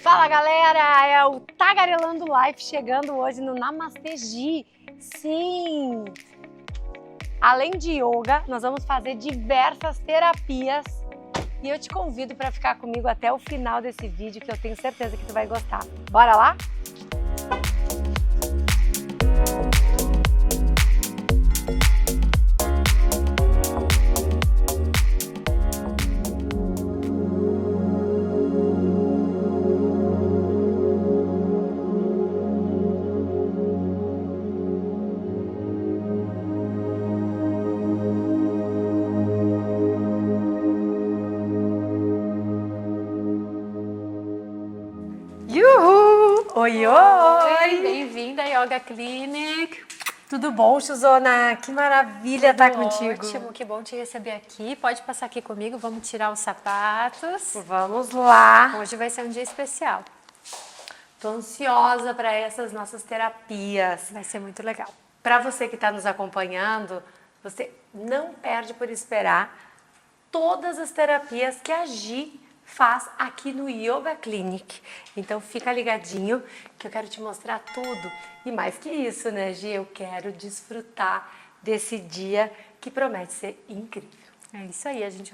Fala galera, é o Tagarelando Life chegando hoje no Namastê Gi. Sim! Além de yoga, nós vamos fazer diversas terapias e eu te convido para ficar comigo até o final desse vídeo que eu tenho certeza que tu vai gostar. Bora lá? Yuhu! Oi, oi! Bem-vinda à Yoga Clinic. Tudo bom, Chuzona? Que maravilha estar contigo. Ótimo, que bom te receber aqui. Pode passar aqui comigo, vamos tirar os sapatos. Vamos lá. Hoje vai ser um dia especial. Tô ansiosa para essas nossas terapias. Vai ser muito legal. Para você que está nos acompanhando, você não perde por esperar todas as terapias que a Gi faz aqui no Yoga Clinic. Então fica ligadinho que eu quero te mostrar tudo. E mais que isso, né, Gi? Eu quero desfrutar desse dia que promete ser incrível. É isso aí, a gente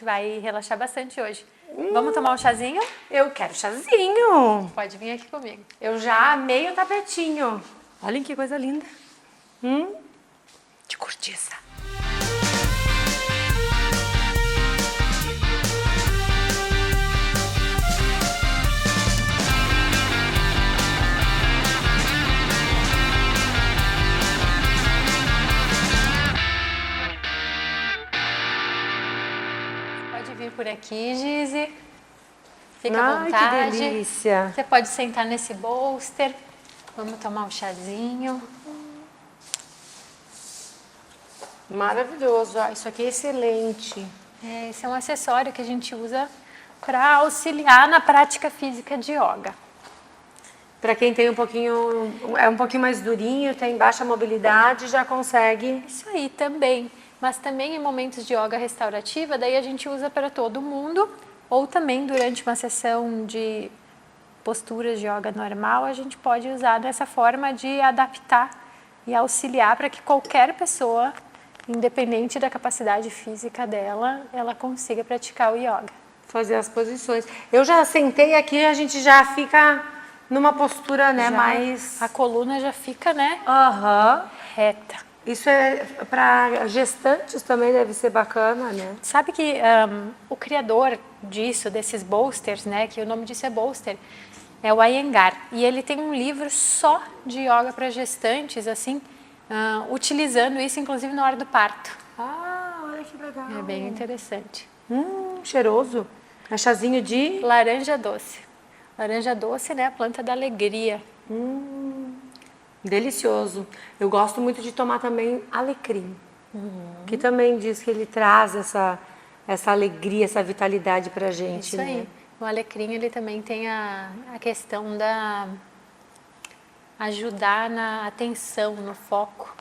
vai relaxar bastante hoje. Vamos tomar um chazinho? Eu quero chazinho. Pode vir aqui comigo. Eu já amei o tapetinho. Olhem que coisa linda. De cortiça. Pode vir por aqui, Gizi. Fica à vontade. Ai, que delícia. Você pode sentar nesse bolster. Vamos tomar um chazinho. Maravilhoso. Isso aqui é excelente. Esse é um acessório que a gente usa para auxiliar na prática física de yoga. Para quem tem um pouquinho mais durinho, tem baixa mobilidade, já consegue. Isso aí também. Mas também em momentos de yoga restaurativa, daí a gente usa para todo mundo. Ou também durante uma sessão de posturas de yoga normal, a gente pode usar dessa forma de adaptar e auxiliar para que qualquer pessoa, independente da capacidade física dela, ela consiga praticar o yoga. Fazer as posições. Eu já sentei aqui, a gente já fica numa postura, né, mais... A coluna já fica, né, reta. Isso é para gestantes também deve ser bacana, né? Sabe que o criador disso, desses bolsters, né, que o nome disso é bolster, é o Iyengar. E ele tem um livro só de yoga para gestantes, assim, utilizando isso inclusive na hora do parto. Ah, olha que legal. É bem interessante. Cheiroso. É chazinho de... Laranja doce. Laranja doce, né, a planta da alegria. Delicioso. Eu gosto muito de tomar também alecrim, que também diz que ele traz essa alegria, essa vitalidade pra gente. Isso aí. Né? O alecrim, ele também tem a questão da ajudar na atenção, no foco.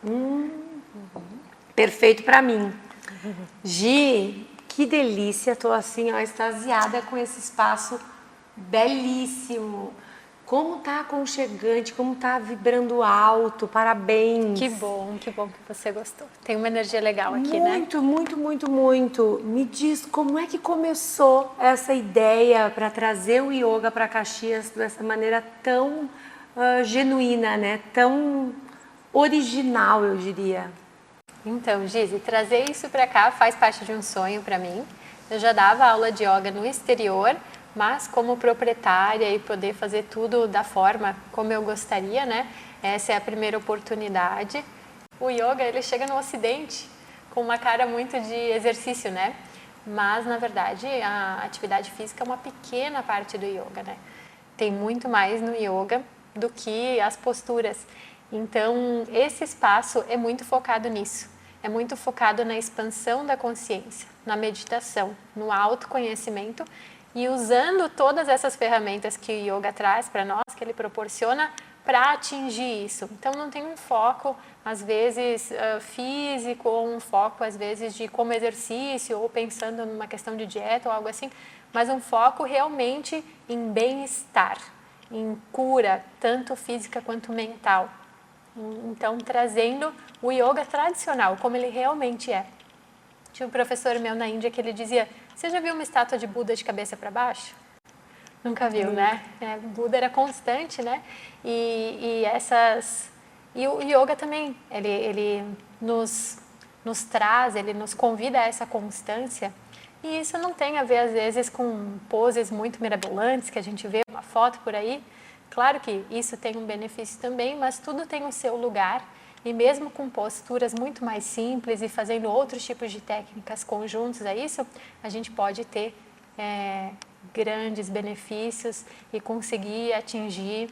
Perfeito pra mim. Gi, que delícia. Tô assim, ó, extasiada com esse espaço belíssimo. Como tá aconchegante, como tá vibrando alto, parabéns. Que bom que você gostou. Tem uma energia legal aqui, né? Muito, muito, muito, muito. Me diz, como é que começou essa ideia para trazer o yoga para Caxias dessa maneira tão genuína, né? Tão original, eu diria. Então, Gizi, trazer isso para cá faz parte de um sonho para mim. Eu já dava aula de yoga no exterior, mas como proprietária e poder fazer tudo da forma como eu gostaria, né? Essa é a primeira oportunidade. O yoga, ele chega no Ocidente com uma cara muito de exercício, né? Mas, na verdade, a atividade física é uma pequena parte do yoga, né? Tem muito mais no yoga do que as posturas. Então, esse espaço é muito focado nisso. É muito focado na expansão da consciência, na meditação, no autoconhecimento e usando todas essas ferramentas que o yoga traz para nós, que ele proporciona, para atingir isso. Então não tem um foco, às vezes, físico, ou um foco, às vezes, de como exercício, ou pensando numa questão de dieta ou algo assim, mas um foco realmente em bem-estar, em cura, tanto física quanto mental. Então, trazendo o yoga tradicional, como ele realmente é. Tinha um professor meu na Índia que ele dizia, você já viu uma estátua de Buda de cabeça para baixo? Nunca viu, né? Buda era constante, né? E o yoga também, ele nos traz, ele nos convida a essa constância. E isso não tem a ver, às vezes, com poses muito mirabolantes, que a gente vê uma foto por aí. Claro que isso tem um benefício também, mas tudo tem o seu lugar. E mesmo com posturas muito mais simples e fazendo outros tipos de técnicas conjuntos a isso, a gente pode ter grandes benefícios e conseguir atingir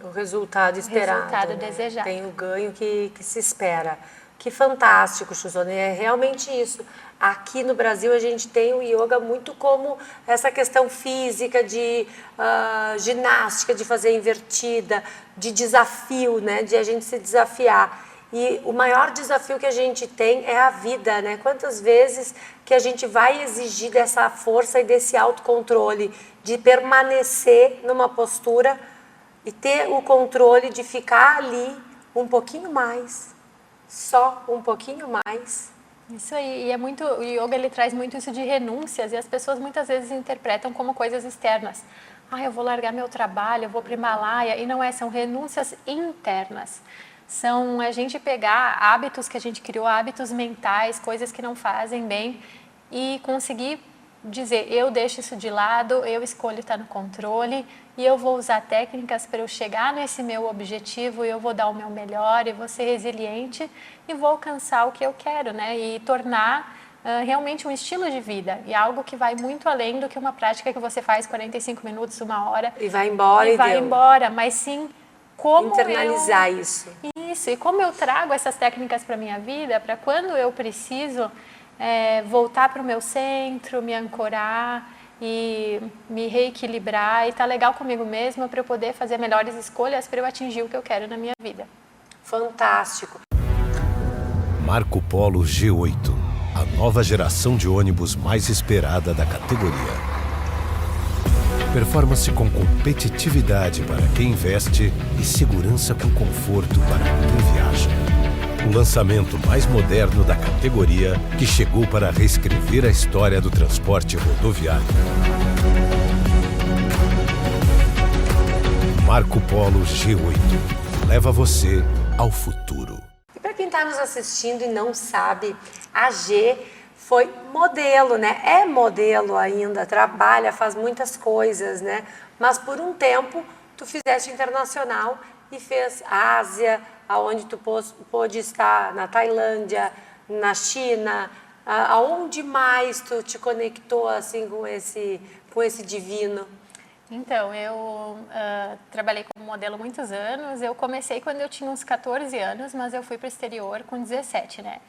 o resultado esperado. O resultado né? desejado. Tem o ganho que se espera. Que fantástico, Suzane, é realmente isso. Aqui no Brasil a gente tem o yoga muito como essa questão física de ginástica, de fazer invertida, de desafio, né? De a gente se desafiar. E o maior desafio que a gente tem é a vida, né? Quantas vezes que a gente vai exigir dessa força e desse autocontrole, de permanecer numa postura e ter o controle de ficar ali um pouquinho mais, só um pouquinho mais. Isso aí, e é muito, o yoga ele traz muito isso de renúncias e as pessoas muitas vezes interpretam como coisas externas. Eu vou largar meu trabalho, eu vou para o Himalaia, e não é, são renúncias internas. São a gente pegar hábitos que a gente criou, hábitos mentais, coisas que não fazem bem e conseguir dizer, eu deixo isso de lado, eu escolho estar no controle e eu vou usar técnicas para eu chegar nesse meu objetivo e eu vou dar o meu melhor e vou ser resiliente e vou alcançar o que eu quero, né? E tornar realmente um estilo de vida e algo que vai muito além do que uma prática que você faz 45 minutos, 1 hora e vai embora e vai embora, mas sim como internalizar isso. Isso, e como eu trago essas técnicas para a minha vida, para quando eu preciso voltar para o meu centro, me ancorar e me reequilibrar e estar legal comigo mesma para eu poder fazer melhores escolhas para eu atingir o que eu quero na minha vida. Fantástico. Marco Polo G8, a nova geração de ônibus mais esperada da categoria. Performance com competitividade para quem investe e segurança com conforto para quem viaja. O lançamento mais moderno da categoria que chegou para reescrever a história do transporte rodoviário. Marco Polo G8 leva você ao futuro. E para quem está nos assistindo e não sabe, a G foi modelo, né? É modelo ainda, trabalha, faz muitas coisas, né? Mas por um tempo tu fizeste internacional e fez Ásia, aonde tu pôde estar na Tailândia, na China, aonde mais tu te conectou assim com esse divino? Então, eu trabalhei como modelo muitos anos. Eu comecei quando eu tinha uns 14 anos, mas eu fui para o exterior com 17, né?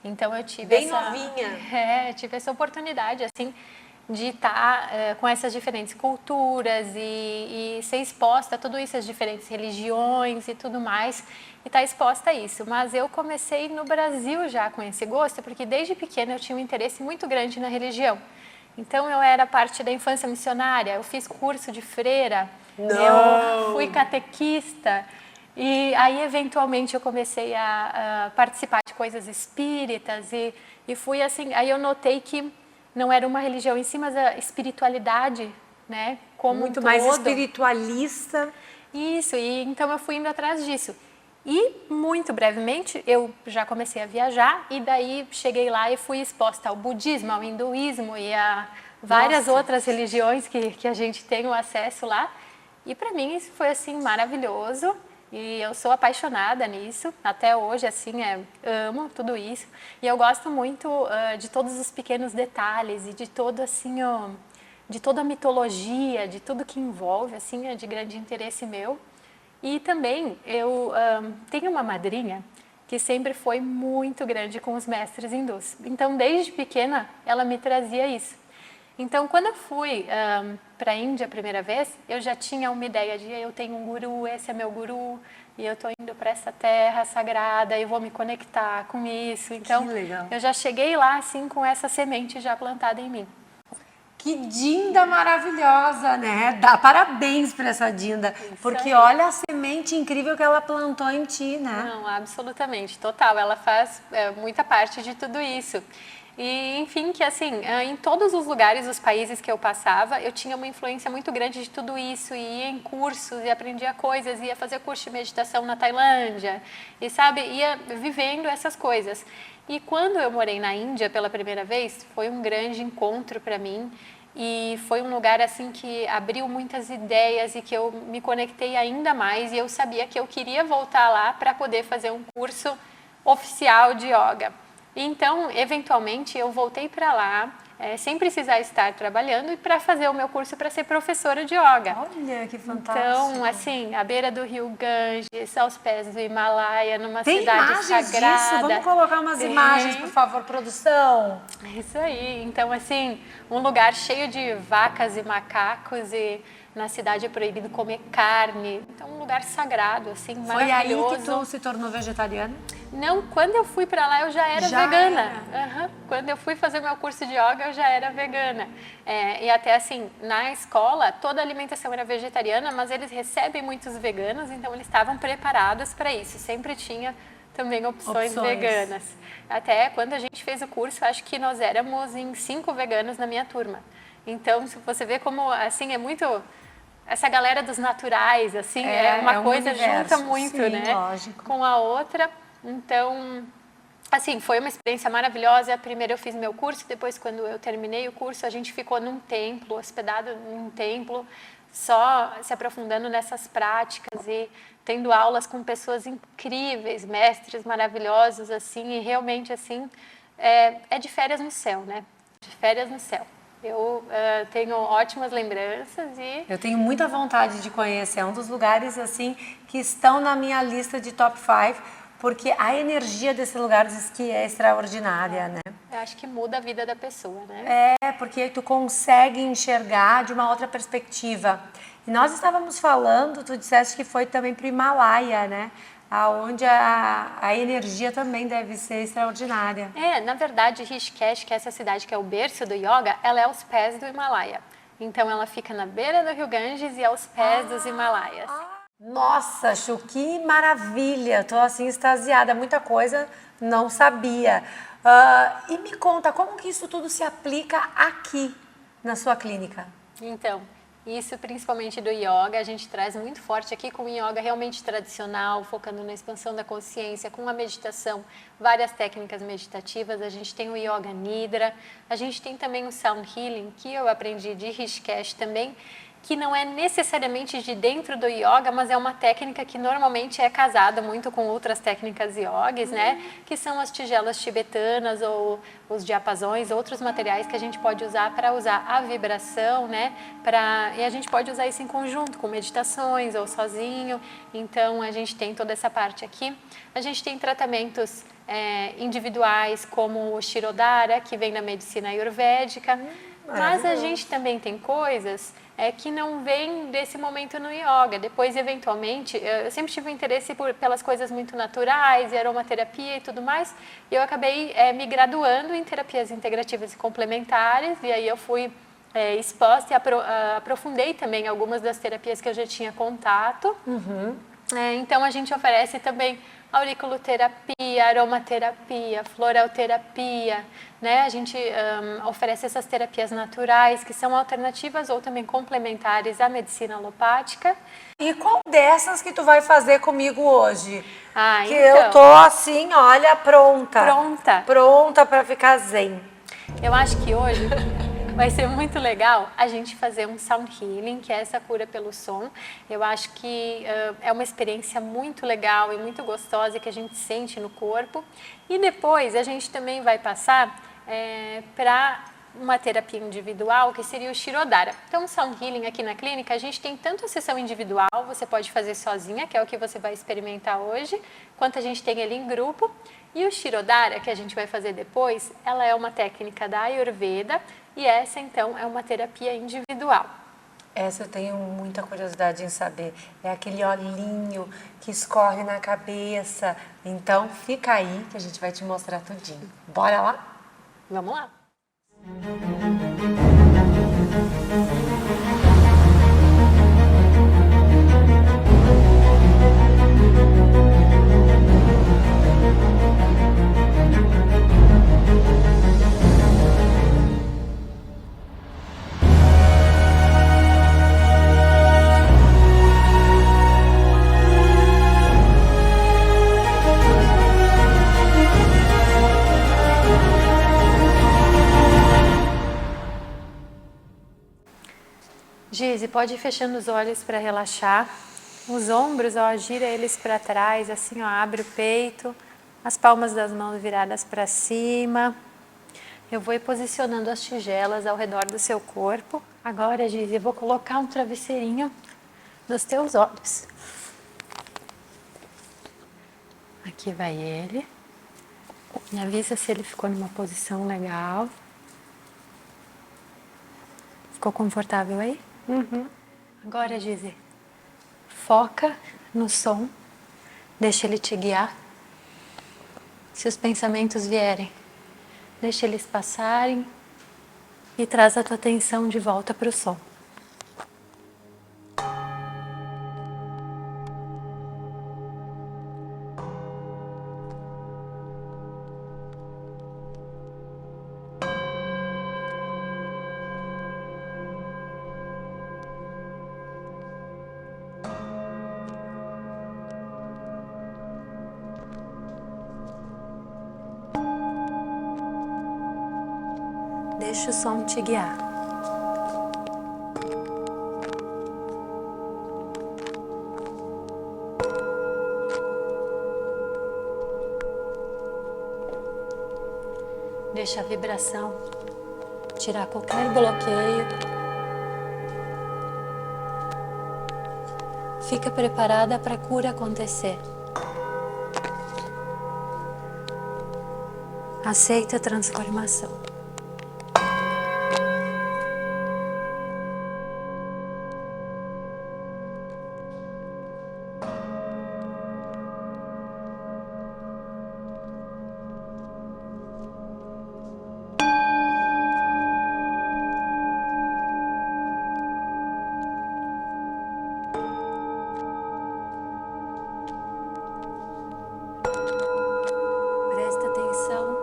Então eu tive novinha. Tive essa oportunidade assim de estar com essas diferentes culturas e ser exposta a tudo isso, as diferentes religiões e tudo mais, e estar exposta a isso. Mas eu comecei no Brasil já com esse gosto, porque desde pequena eu tinha um interesse muito grande na religião. Então eu era parte da infância missionária, eu fiz curso de freira, eu fui catequista. E aí, eventualmente, eu comecei a participar de coisas espíritas e fui assim, aí eu notei que não era uma religião em si, mas a espiritualidade, né, como muito um mais todo. espiritualista. Isso, e então eu fui indo atrás disso. E, muito brevemente, eu já comecei a viajar e daí cheguei lá e fui exposta ao budismo, ao hinduísmo e a várias outras religiões que a gente tem o acesso lá. E para mim isso foi assim maravilhoso. E eu sou apaixonada nisso, até hoje, assim, amo tudo isso. E eu gosto muito de todos os pequenos detalhes e de todo, assim, de toda a mitologia, de tudo que envolve, assim, é de grande interesse meu. E também eu tenho uma madrinha que sempre foi muito grande com os mestres hindus. Então, desde pequena, ela me trazia isso. Então, quando eu fui para a Índia a primeira vez, eu já tinha uma ideia de eu tenho um guru, esse é meu guru, e eu estou indo para essa terra sagrada, eu vou me conectar com isso. Então, eu já cheguei lá assim com essa semente já plantada em mim. Que Dinda maravilhosa, né? Dá parabéns para essa Dinda, porque olha a semente incrível que ela plantou em ti, né? Não, absolutamente, total. Ela faz muita parte de tudo isso. E, enfim, que assim, em todos os lugares, os países que eu passava, eu tinha uma influência muito grande de tudo isso, e ia em cursos, e aprendia coisas, ia fazer curso de meditação na Tailândia, e sabe, ia vivendo essas coisas. E quando eu morei na Índia pela primeira vez, foi um grande encontro para mim, e foi um lugar assim que abriu muitas ideias e que eu me conectei ainda mais, e eu sabia que eu queria voltar lá para poder fazer um curso oficial de yoga. Então, eventualmente, eu voltei para lá, sem precisar estar trabalhando, e para fazer o meu curso para ser professora de yoga. Olha, que fantástico. Então, assim, à beira do rio Ganges, aos pés do Himalaia, numa Tem cidade imagens sagrada. disso? Vamos colocar umas imagens, por favor, produção. Isso aí. Então, assim, um lugar cheio de vacas e macacos, e na cidade é proibido comer carne. Então, um lugar sagrado, assim, maravilhoso. Foi aí que tu se tornou vegetariana? Não, quando eu fui para lá eu já era vegana. Uhum. Quando eu fui fazer meu curso de yoga eu já era vegana. E até assim, na escola toda a alimentação era vegetariana, mas eles recebem muitos veganos, então eles estavam preparados para isso. Sempre tinha também opções veganas. Até quando a gente fez o curso, acho que nós éramos em 5 veganos na minha turma. Então, se você vê como assim é muito... Essa galera dos naturais, assim, é uma coisa junta muito, sim, né? Lógico. Com a outra. Então, assim, foi uma experiência maravilhosa. Primeiro eu fiz meu curso, depois quando eu terminei o curso, a gente ficou num templo, hospedado num templo, só se aprofundando nessas práticas e tendo aulas com pessoas incríveis, mestres maravilhosos, assim, e realmente, assim, é de férias no céu, né? De férias no céu. Eu tenho ótimas lembranças e... Eu tenho muita vontade de conhecer. É um dos lugares, assim, que estão na minha lista de top 5, porque a energia desse lugar diz que é extraordinária, né? Eu acho que muda a vida da pessoa, né? Porque tu consegue enxergar de uma outra perspectiva. E nós estávamos falando, tu disseste que foi também para o Himalaia, né? Onde a energia também deve ser extraordinária. Na verdade, Rishikesh, que é essa cidade que é o berço do yoga, ela é aos pés do Himalaia. Então, ela fica na beira do rio Ganges e aos pés dos Himalaias. Nossa, Chu, que maravilha! Tô assim extasiada, muita coisa não sabia. E me conta, como que isso tudo se aplica aqui na sua clínica? Então, isso principalmente do yoga, a gente traz muito forte aqui com o yoga realmente tradicional, focando na expansão da consciência, com a meditação, várias técnicas meditativas. A gente tem o Yoga Nidra, a gente tem também o Sound Healing, que eu aprendi de Rishikesh também, que não é necessariamente de dentro do yoga, mas é uma técnica que normalmente é casada muito com outras técnicas yogis, né? Que são as tigelas tibetanas ou os diapasões, outros materiais que a gente pode usar para usar a vibração, né? E a gente pode usar isso em conjunto, com meditações ou sozinho. Então, a gente tem toda essa parte aqui. A gente tem tratamentos individuais, como o Shirodhara, que vem da medicina ayurvédica. Mas a gente também tem coisas que não vem desse momento no yoga. Depois, eventualmente, eu sempre tive um interesse pelas coisas muito naturais e aromaterapia e tudo mais, e eu acabei me graduando em terapias integrativas e complementares, e aí eu fui exposta e aprofundei também algumas das terapias que eu já tinha contato. Então, a gente oferece também auriculoterapia, aromaterapia, floralterapia, né? A gente oferece essas terapias naturais, que são alternativas ou também complementares à medicina alopática. E qual dessas que tu vai fazer comigo hoje? Que então, eu tô assim, olha, pronta. Pronta para ficar zen. Eu acho que hoje vai ser muito legal a gente fazer um sound healing, que é essa cura pelo som. Eu acho que é uma experiência muito legal e muito gostosa que a gente sente no corpo. E depois a gente também vai passar para uma terapia individual, que seria o Shirodhara. Então, o sound healing aqui na clínica, a gente tem tanto a sessão individual, você pode fazer sozinha, que é o que você vai experimentar hoje, quanto a gente tem ele em grupo. E o Shirodhara, que a gente vai fazer depois, ela é uma técnica da Ayurveda, E essa, então, é uma terapia individual. Essa eu tenho muita curiosidade em saber. É aquele olhinho que escorre na cabeça. Então, fica aí que a gente vai te mostrar tudinho. Bora lá? Vamos lá! Gizi, pode ir fechando os olhos para relaxar. Os ombros, ó, gira eles para trás, assim, ó, abre o peito. As palmas das mãos viradas para cima. Eu vou ir posicionando as tigelas ao redor do seu corpo. Agora, Gizi, eu vou colocar um travesseirinho nos teus olhos. Aqui vai ele. Me avisa se ele ficou numa posição legal. Ficou confortável aí? Uhum. Agora, Gizi, foca no som, deixa ele te guiar. Se os pensamentos vierem, deixa eles passarem e traz a tua atenção de volta para o som. Deixa o som te guiar. Deixa a vibração tirar qualquer bloqueio. Fica preparada para a cura acontecer. Aceita a transformação. Presta atenção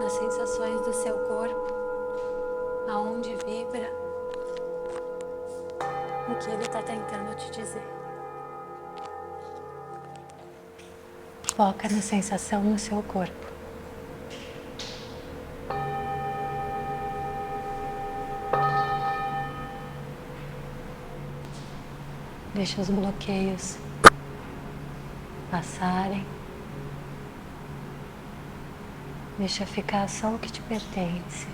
nas sensações do seu corpo, aonde vibra, o que ele está tentando te dizer. Foca na sensação no seu corpo. Deixa os bloqueios passarem. Deixa ficar só o que te pertence.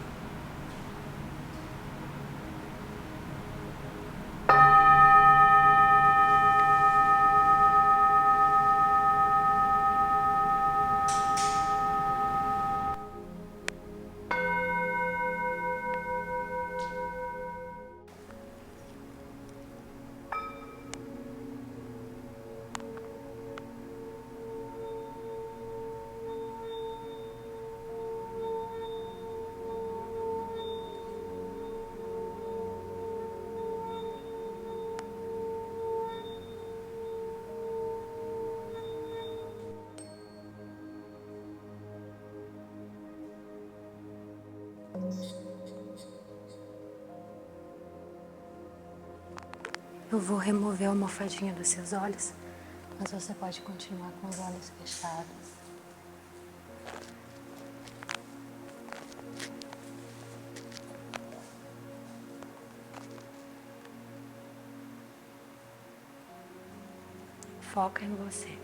Eu vou remover a almofadinha dos seus olhos, mas você pode continuar com os olhos fechados. Foca em você.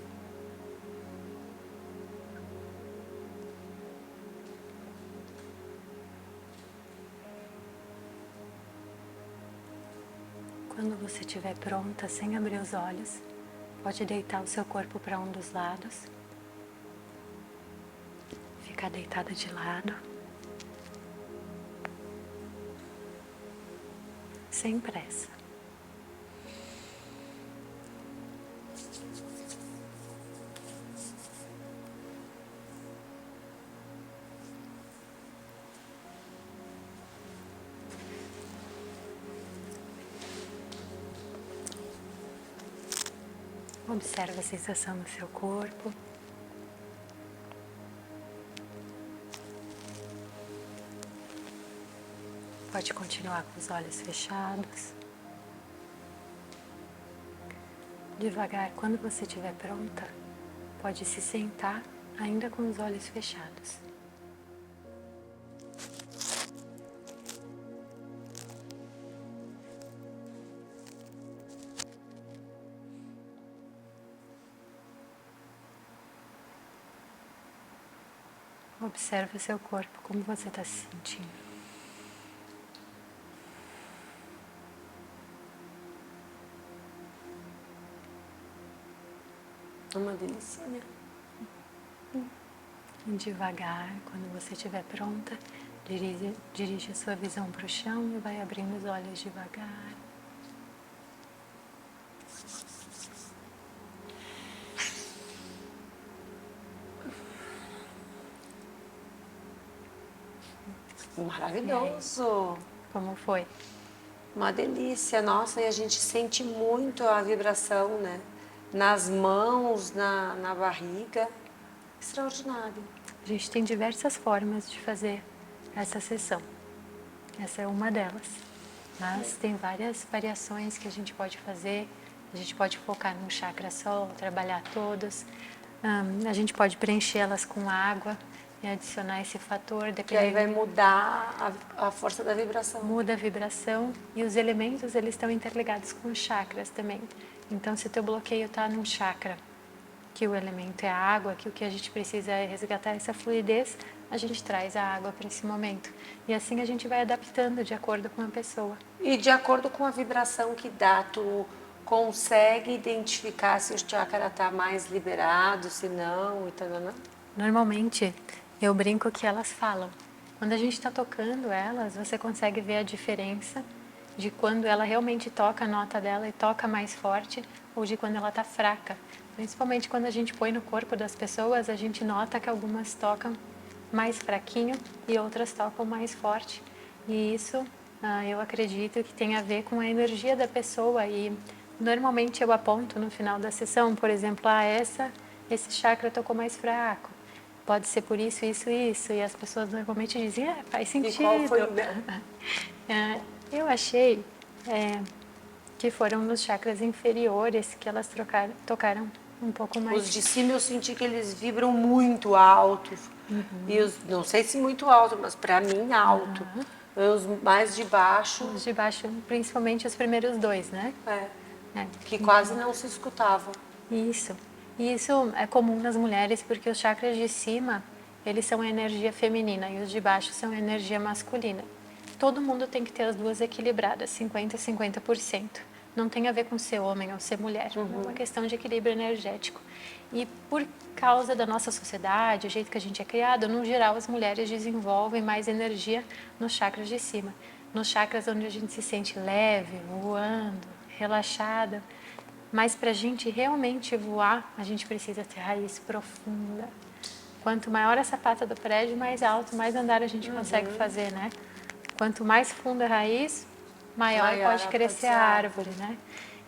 Quando você estiver pronta, sem abrir os olhos, pode deitar o seu corpo para um dos lados. Ficar deitada de lado. sem pressa. Observe a sensação no seu corpo. Pode continuar com os olhos fechados. Devagar, quando você estiver pronta, pode se sentar ainda com os olhos fechados. Observe o seu corpo, como você está se sentindo. Uma delicinha. E devagar, quando você estiver pronta, dirige a sua visão para o chão e vai abrindo os olhos devagar. Maravilhoso. Como foi? Uma delícia. Nossa, e a gente sente muito a vibração, né? Nas mãos, na barriga. Extraordinário. A gente tem diversas formas de fazer essa sessão. Essa é uma delas. Mas tem várias variações que a gente pode fazer. A gente pode focar num chakra só, trabalhar todos. A gente pode preenchê-las com água e adicionar esse fator. Que aí vai mudar a força da vibração. Muda a vibração e os elementos, eles estão interligados com os chakras também. Então, se o teu bloqueio está num chakra, que o elemento é a água, que o que a gente precisa é resgatar essa fluidez, a gente traz a água para esse momento. E assim a gente vai adaptando de acordo com a pessoa. E de acordo com a vibração que dá, tu consegue identificar se o chakra está mais liberado, se não, e tal. Normalmente, eu brinco que elas falam. Quando a gente está tocando elas, você consegue ver a diferença de quando ela realmente toca a nota dela e toca mais forte, ou de quando ela está fraca. Principalmente quando a gente põe no corpo das pessoas, a gente nota que algumas tocam mais fraquinho e outras tocam mais forte. E isso, eu acredito que tem a ver com a energia da pessoa. E normalmente eu aponto no final da sessão, por exemplo, esse chakra tocou mais fraco. Pode ser por isso, isso, isso. E as pessoas normalmente dizem, faz sentido. E qual foi o Eu achei que foram nos chakras inferiores que elas tocaram um pouco mais. Os de cima eu senti que eles vibram muito alto. E não sei se muito alto, mas para mim alto. Os mais de baixo. Os de baixo, principalmente os primeiros dois, né? Que quase não se escutavam. Isso. E isso é comum nas mulheres porque os chakras de cima, eles são energia feminina e os de baixo são energia masculina. Todo mundo tem que ter as duas equilibradas, 50% e 50%. Não tem a ver com ser homem ou ser mulher, é uma questão de equilíbrio energético. E por causa da nossa sociedade, o jeito que a gente é criado, no geral as mulheres desenvolvem mais energia nos chakras de cima. Nos chakras onde a gente se sente leve, voando, relaxada. Mas para a gente realmente voar, a gente precisa ter raiz profunda. Quanto maior essa pata do prédio, mais alto, mais andar a gente consegue fazer, né? Quanto mais funda a raiz, maior pode crescer a árvore, né?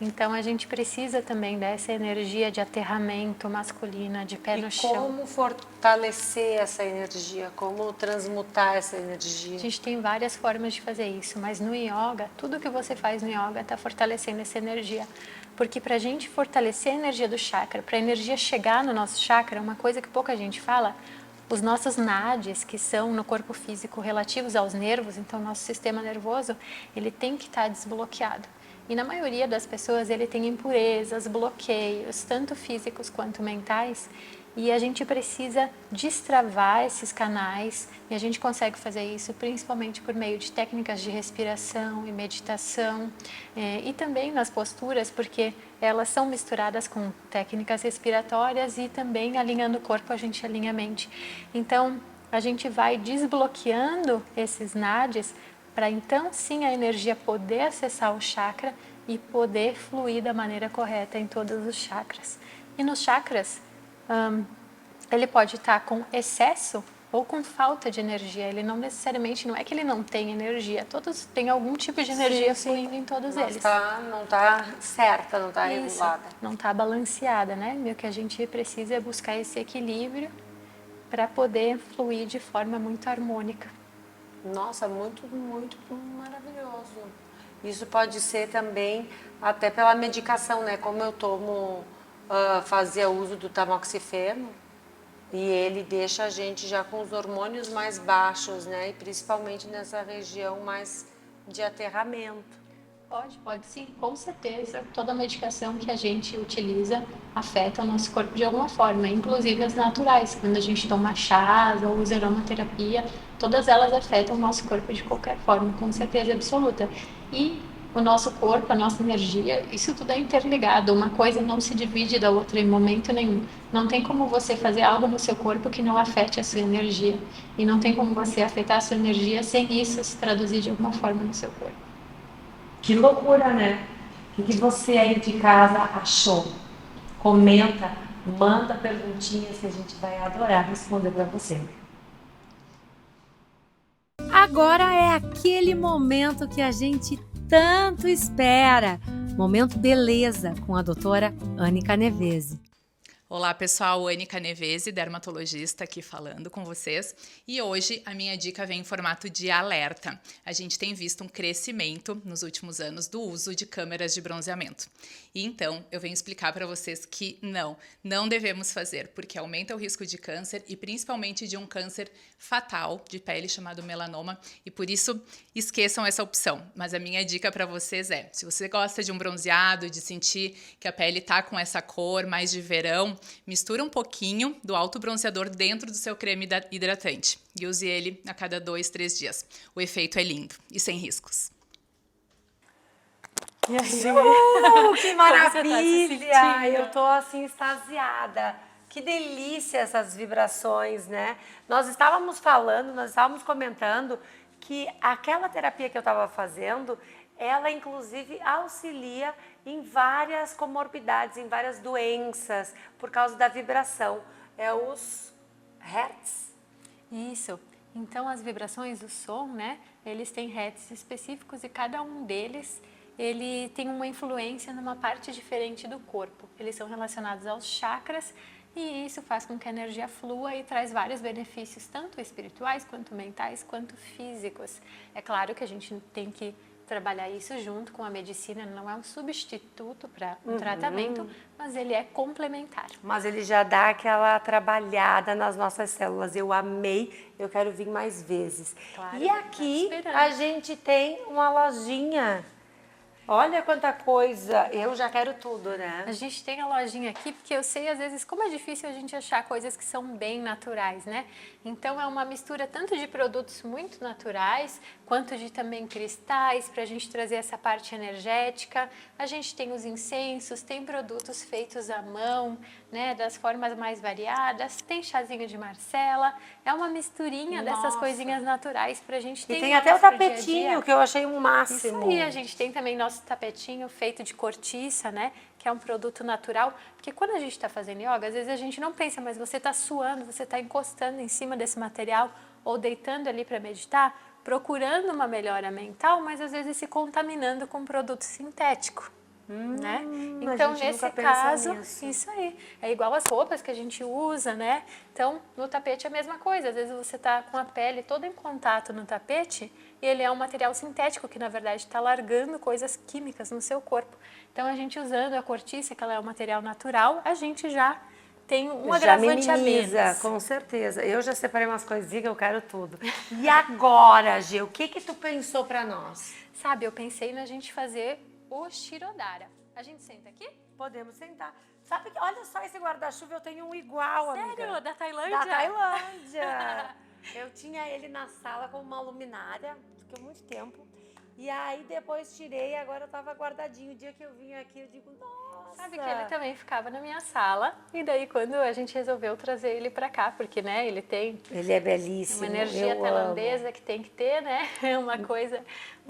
Então a gente precisa também dessa energia de aterramento masculina, de pé no chão. Como fortalecer essa energia? Como transmutar essa energia? A gente tem várias formas de fazer isso, mas no yoga, tudo que você faz no yoga está fortalecendo essa energia. Porque para a gente fortalecer a energia do chakra, para a energia chegar no nosso chakra, uma coisa que pouca gente fala, os nossos nadis, que são no corpo físico relativos aos nervos, então nosso sistema nervoso, ele tem que estar desbloqueado. E na maioria das pessoas ele tem impurezas, bloqueios, tanto físicos quanto mentais, e a gente precisa destravar esses canais, e a gente consegue fazer isso principalmente por meio de técnicas de respiração e meditação, e também nas posturas, porque elas são misturadas com técnicas respiratórias e também alinhando o corpo, a gente alinha a mente. Então, a gente vai desbloqueando esses nadis para então sim a energia poder acessar o chakra e poder fluir da maneira correta em todos os chakras. E nos chakras, ele pode estar com excesso ou com falta de energia. Ele não necessariamente, não é que ele não tem energia, todos têm algum tipo de energia fluindo em todos eles. Não está certa, não está regulada. Não está balanceada, né? E o que a gente precisa é buscar esse equilíbrio para poder fluir de forma muito harmônica. Nossa, muito, muito maravilhoso. Isso pode ser também até pela medicação, né? Como eu fazia uso do tamoxifeno, e ele deixa a gente já com os hormônios mais baixos, né? E principalmente nessa região mais de aterramento. Pode sim, com certeza. Toda medicação que a gente utiliza afeta o nosso corpo de alguma forma, inclusive as naturais. Quando a gente toma chás ou usa aromaterapia, todas elas afetam o nosso corpo de qualquer forma, com certeza absoluta. E o nosso corpo, a nossa energia, isso tudo é interligado. Uma coisa não se divide da outra em momento nenhum. Não tem como você fazer algo no seu corpo que não afete a sua energia. E não tem como você afetar a sua energia sem isso se traduzir de alguma forma no seu corpo. Que loucura, né? O que você aí de casa achou? Comenta, manda perguntinhas que a gente vai adorar responder para você. Agora é aquele momento que a gente tanto espera. Momento beleza com a doutora Anica Nevesi. Olá pessoal, Anica Nevesi, dermatologista aqui falando com vocês, e hoje a minha dica vem em formato de alerta. A gente tem visto um crescimento nos últimos anos do uso de câmeras de bronzeamento. E então eu venho explicar para vocês que não devemos fazer, porque aumenta o risco de câncer e principalmente de um câncer fatal de pele chamado melanoma, e por isso esqueçam essa opção. Mas a minha dica para vocês é, se você gosta de um bronzeado, de sentir que a pele tá com essa cor mais de verão, mistura um pouquinho do alto bronzeador dentro do seu creme hidratante e use ele a cada 2-3 dias. O efeito é lindo e sem riscos. E aí? Que maravilha! Eu tô assim extasiada. Que delícia essas vibrações, né? Nós estávamos comentando que aquela terapia que eu estava fazendo, ela inclusive auxilia em várias comorbidades, em várias doenças, por causa da vibração. É os hertz. Isso. Então, as vibrações, o som, né? Eles têm hertz específicos e cada um deles, ele tem uma influência numa parte diferente do corpo. Eles são relacionados aos chakras e isso faz com que a energia flua e traz vários benefícios, tanto espirituais, quanto mentais, quanto físicos. É claro que a gente tem que trabalhar isso junto com a medicina, não é um substituto para um tratamento, mas ele é complementar. Mas ele já dá aquela trabalhada nas nossas células. Eu amei, eu quero vir mais vezes. Claro, e aqui a gente tem uma lojinha. Olha quanta coisa, eu já quero tudo, né? A gente tem a lojinha aqui porque eu sei às vezes como é difícil a gente achar coisas que são bem naturais, né? Então é uma mistura tanto de produtos muito naturais, quanto de também cristais, para a gente trazer essa parte energética. A gente tem os incensos, tem produtos feitos à mão, né? Das formas mais variadas, tem chazinho de Marcela, é uma misturinha dessas coisinhas naturais para a gente ter. E tem até o tapetinho, que eu achei um máximo. Isso aí, a gente tem também nosso tapetinho feito de cortiça, né? Que é um produto natural, porque quando a gente está fazendo yoga, às vezes a gente não pensa, mas você está suando, você está encostando em cima desse material ou deitando ali para meditar, procurando uma melhora mental, mas às vezes se contaminando com produto sintético. Né? Então, nesse caso, isso aí. É igual as roupas que a gente usa, né? Então, no tapete é a mesma coisa. Às vezes você está com a pele toda em contato no tapete e ele é um material sintético que, na verdade, está largando coisas químicas no seu corpo. Então, a gente usando a cortiça, que ela é um material natural, a gente já tem um agravante a menos. Com certeza. Eu já separei umas coisinhas que eu quero tudo. E agora, Gê, o que tu pensou para nós? Sabe, eu pensei na gente fazer o Shirodara. A gente senta aqui? Podemos sentar. Sabe que, olha só, esse guarda-chuva eu tenho um igual, amiga. Sério? Da Tailândia? Da Tailândia. Eu tinha ele na sala com uma luminária, fiquei muito tempo. E aí depois tirei e agora tava guardadinho. O dia que eu vim aqui, eu digo, nossa! Sabe que ele também ficava na minha sala, e daí quando a gente resolveu trazer ele pra cá, porque, né, ele tem Ele é belíssimo, uma energia eu tailandesa amo. que tem que ter, né? Uma coisa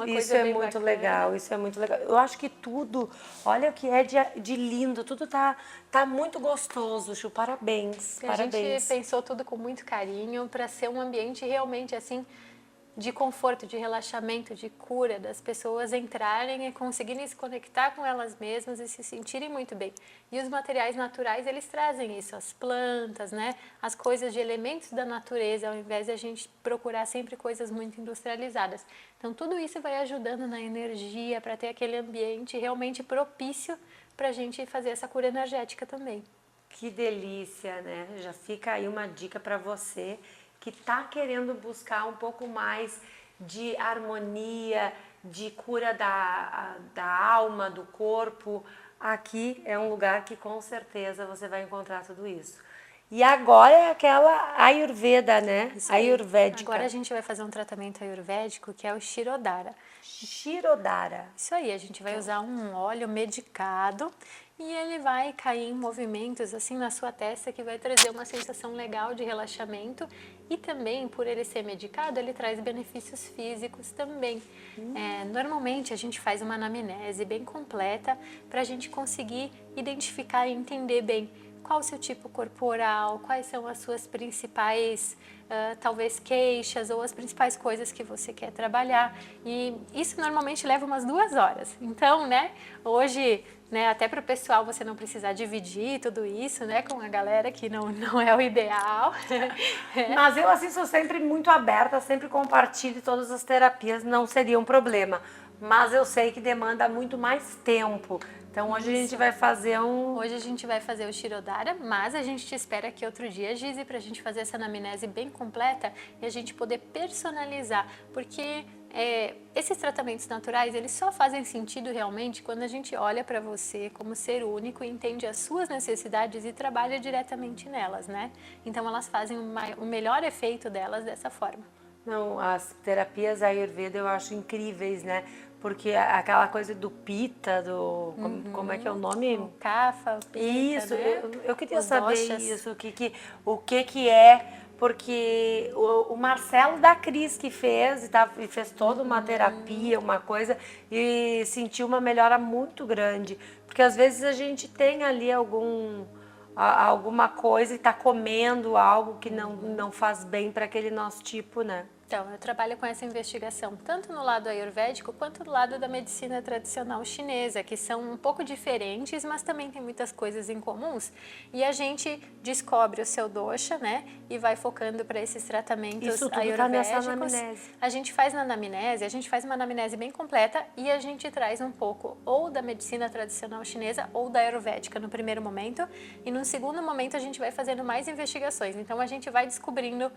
Isso é bem muito bacana. legal, isso é muito legal. Eu acho que tudo, olha o que é de lindo, tudo tá muito gostoso, Chu. Parabéns, A gente parabéns. pensou tudo com muito carinho para ser um ambiente realmente assim de conforto, de relaxamento, de cura, das pessoas entrarem e conseguirem se conectar com elas mesmas e se sentirem muito bem. E os materiais naturais, eles trazem isso, as plantas, né? As coisas de elementos da natureza, ao invés de a gente procurar sempre coisas muito industrializadas. Então, tudo isso vai ajudando na energia para ter aquele ambiente realmente propício para a gente fazer essa cura energética também. Que delícia, né? Já fica aí uma dica para você que tá querendo buscar um pouco mais de harmonia, de cura da alma, do corpo. Aqui é um lugar que com certeza você vai encontrar tudo isso. E agora é aquela Ayurveda, né? Isso aí. Ayurvédica. Agora a gente vai fazer um tratamento ayurvédico que é o Shirodhara. Shirodhara. Isso aí, a gente vai usar um óleo medicado e ele vai cair em movimentos assim na sua testa que vai trazer uma sensação legal de relaxamento e também por ele ser medicado ele traz benefícios físicos também. Normalmente a gente faz uma anamnese bem completa para a gente conseguir identificar e entender bem qual o seu tipo corporal, quais são as suas principais, talvez, queixas ou as principais coisas que você quer trabalhar. E isso normalmente leva umas 2 horas. Então, né, hoje, né, até para o pessoal você não precisar dividir tudo isso, né, com a galera que não é o ideal. Mas eu, assim, sou sempre muito aberta, sempre compartilho todas as terapias, não seria um problema. Mas eu sei que demanda muito mais tempo. Então hoje a gente vai fazer Hoje a gente vai fazer o Shirodhara, mas a gente te espera aqui outro dia, Gizi, pra gente fazer essa anamnese bem completa e a gente poder personalizar, porque esses tratamentos naturais, eles só fazem sentido realmente quando a gente olha para você como ser único e entende as suas necessidades e trabalha diretamente nelas, né? Então elas fazem o melhor efeito delas dessa forma. Não, as terapias Ayurveda eu acho incríveis, né? Porque aquela coisa do Pitta, como é que é o nome? O Kapha, o Pitta, Isso, né? eu queria Os saber doshas. isso, o que é, porque o Marcelo da Cris que fez, e fez toda uma terapia, uma coisa, e sentiu uma melhora muito grande. Porque às vezes a gente tem ali alguma coisa e está comendo algo que não faz bem para aquele nosso tipo, né? Então, eu trabalho com essa investigação tanto no lado ayurvédico quanto no lado da medicina tradicional chinesa, que são um pouco diferentes, mas também tem muitas coisas em comuns. E a gente descobre o seu dosha, né? E vai focando para esses tratamentos Isso tudo ayurvédicos. tá nessa anamnese. A gente faz na anamnese, a gente faz uma anamnese bem completa e a gente traz um pouco ou da medicina tradicional chinesa ou da ayurvédica no primeiro momento. E no segundo momento a gente vai fazendo mais investigações. Então a gente vai descobrindo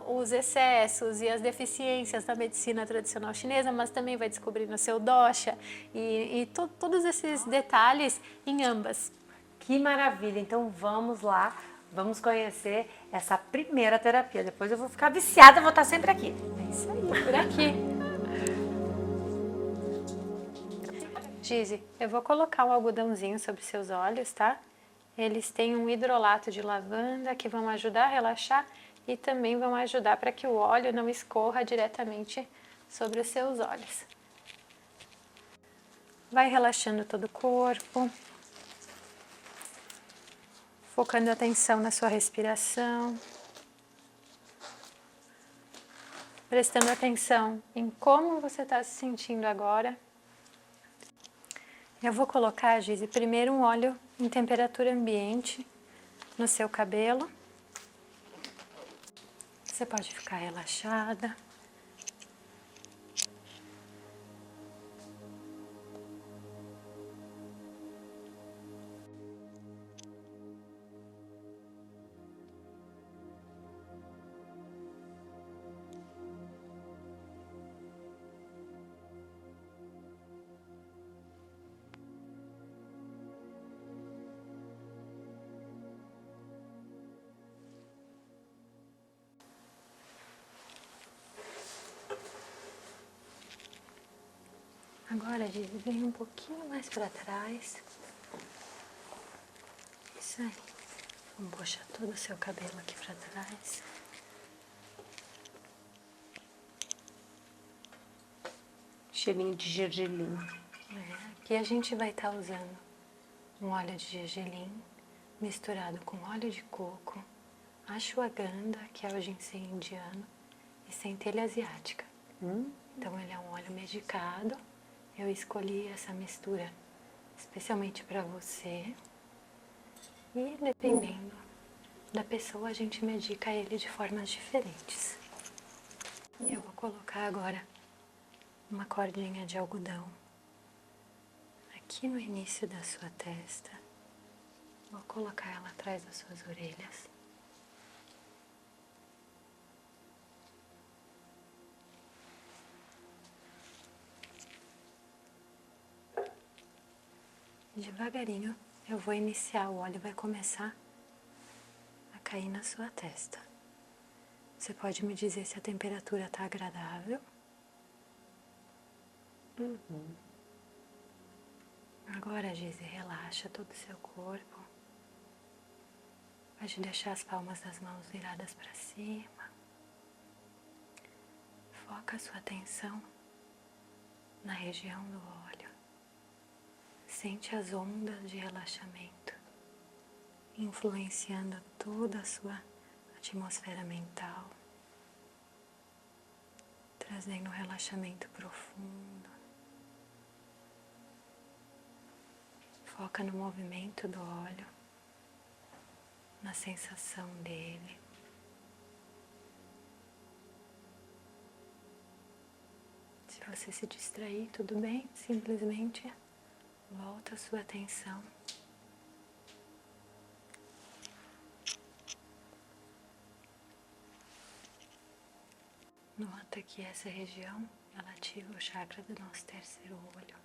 os excessos e as deficiências da medicina tradicional chinesa, mas também vai descobrindo o seu dosha e todos esses detalhes em ambas. Que maravilha! Então vamos lá, vamos conhecer essa primeira terapia. Depois eu vou ficar viciada, vou estar sempre aqui. É isso aí, por aqui. Gizi, eu vou colocar um algodãozinho sobre seus olhos, tá? Eles têm um hidrolato de lavanda que vão ajudar a relaxar e também vão ajudar para que o óleo não escorra diretamente sobre os seus olhos. Vai relaxando todo o corpo, focando a atenção na sua respiração, prestando atenção em como você está se sentindo agora. Eu vou colocar, Gizi, primeiro um óleo em temperatura ambiente no seu cabelo. Você pode ficar relaxada. Agora, Gizi, vem um pouquinho mais para trás. Isso aí. Vamos puxar todo o seu cabelo aqui para trás. Cheirinho de gergelim. Aqui a gente vai estar usando um óleo de gergelim misturado com óleo de coco, ashwagandha, que é o ginseng indiano, e centelha asiática. Então ele é um óleo medicado. Eu escolhi essa mistura especialmente para você. E dependendo da pessoa, a gente medica ele de formas diferentes. Eu vou colocar agora uma cordinha de algodão aqui no início da sua testa. Vou colocar ela atrás das suas orelhas. Devagarinho eu vou iniciar, o óleo vai começar a cair na sua testa. Você pode me dizer se a temperatura está agradável? Agora, Gizi, relaxa todo o seu corpo. Pode deixar as palmas das mãos viradas para cima. Foca a sua atenção na região do óleo. Sente as ondas de relaxamento influenciando toda a sua atmosfera mental, trazendo um relaxamento profundo. Foca no movimento do óleo, na sensação dele. Se você se distrair, tudo bem, simplesmente volta a sua atenção nota que essa região ela ativa o chakra do nosso terceiro olho,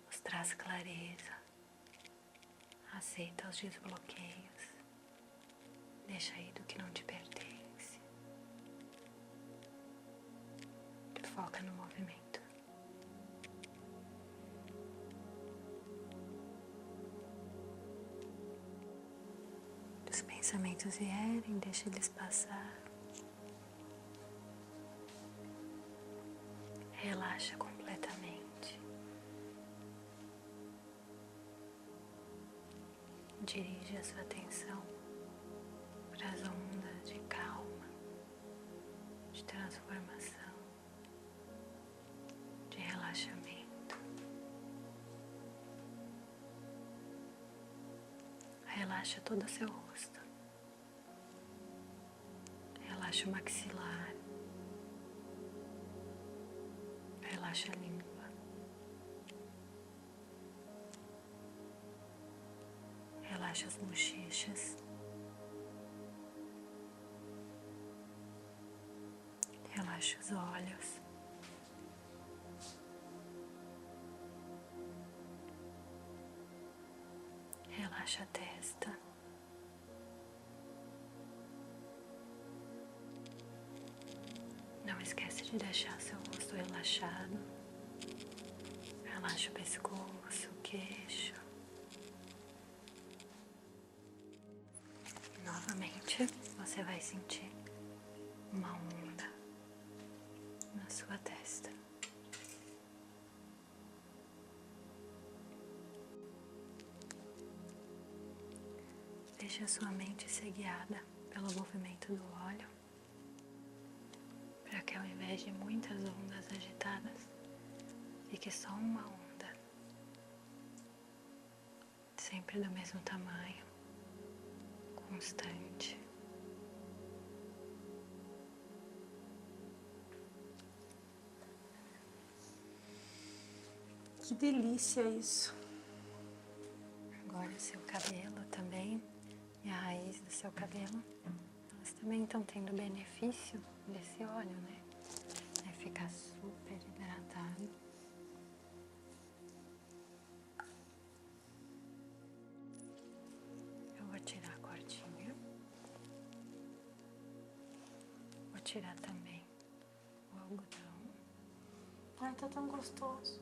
nos traz clareza, aceita os desbloqueios, deixa aí do que não te pertence, foca no movimento. Os pensamentos vierem, deixa eles passar. Relaxa completamente. Dirige a sua atenção para as ondas de calma, de transformação, de relaxamento. Relaxa todo o seu rosto. Relaxa o maxilar. Relaxa a língua. Relaxa as bochechas. Relaxa os olhos. Relaxa a testa. Não esquece de deixar seu rosto relaxado. Relaxa o pescoço, o queixo. Novamente, você vai sentir uma onda na sua testa. Deixe a sua mente ser guiada pelo movimento do óleo, para que ao invés de muitas ondas agitadas, fique só uma onda, sempre do mesmo tamanho, constante. Que delícia isso! Agora o seu cabelo também, e a raiz do seu cabelo, elas também estão tendo benefício desse óleo, né? Vai ficar super hidratado. Eu vou tirar a cordinha. Vou tirar também o algodão. Ai, tá tão gostoso.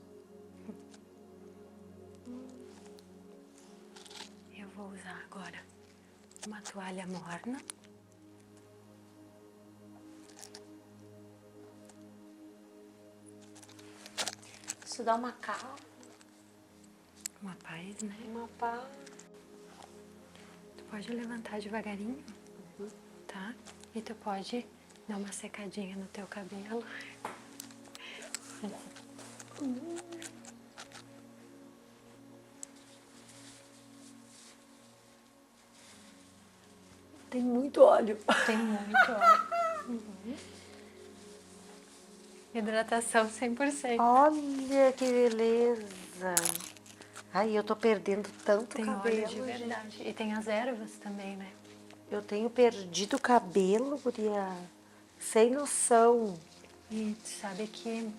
Eu vou usar agora uma toalha morna. Isso dá uma calma, Uma paz, né? uma paz. Tu pode levantar devagarinho, tá? E tu pode dar uma secadinha no teu cabelo. Tem muito óleo. Tem muito óleo. Hidratação 100%. Olha que beleza. Ai, eu tô perdendo tanto Tem cabelo. óleo de verdade. E tem as ervas também, né? Eu tenho perdido cabelo, guria. Sem noção. E tu sabe que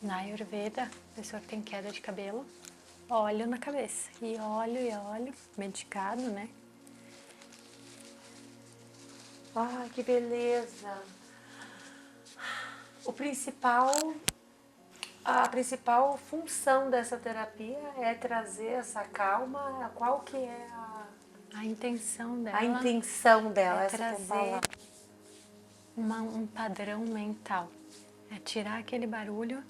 na Ayurveda, a pessoa que tem queda de cabelo, óleo na cabeça. E óleo, medicado, né? Ai, que beleza. A principal função dessa terapia é trazer essa calma. Qual que é A intenção dela a intenção dela? é Essa que é a trazer palavra. um padrão mental. É tirar aquele barulho,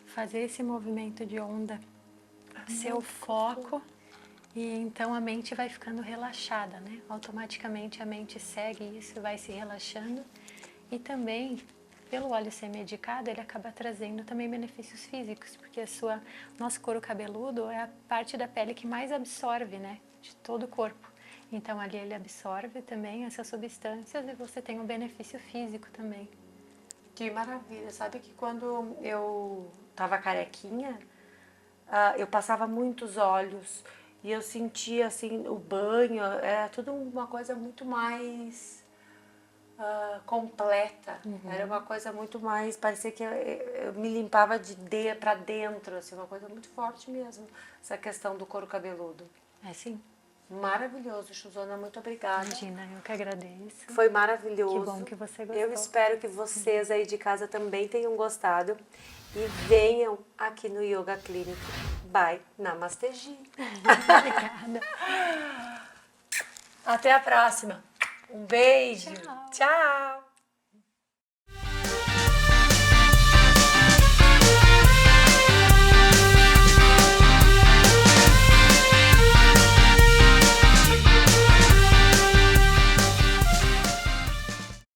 fazer esse movimento de onda, ser o foco, e então a mente vai ficando relaxada, né? Automaticamente a mente segue isso, vai se relaxando. E também, pelo óleo ser medicado, ele acaba trazendo também benefícios físicos, porque nosso couro cabeludo é a parte da pele que mais absorve, né? De todo o corpo. Então ali ele absorve também essas substâncias e você tem um benefício físico também. Que maravilha. Sabe que quando eu tava carequinha, eu passava muitos óleos e eu sentia assim, o banho, era tudo uma coisa muito mais completa. Era uma coisa muito mais, parecia que eu me limpava pra dentro, assim, uma coisa muito forte mesmo, essa questão do couro cabeludo. É sim. Maravilhoso, Chuzona, muito obrigada. Imagina, eu que agradeço. Foi maravilhoso. Que bom que você gostou. Eu espero que vocês aí de casa também tenham gostado e venham aqui no Yoga Clinic by Namasteji. Obrigada. Até a próxima. Um beijo. Tchau. Tchau.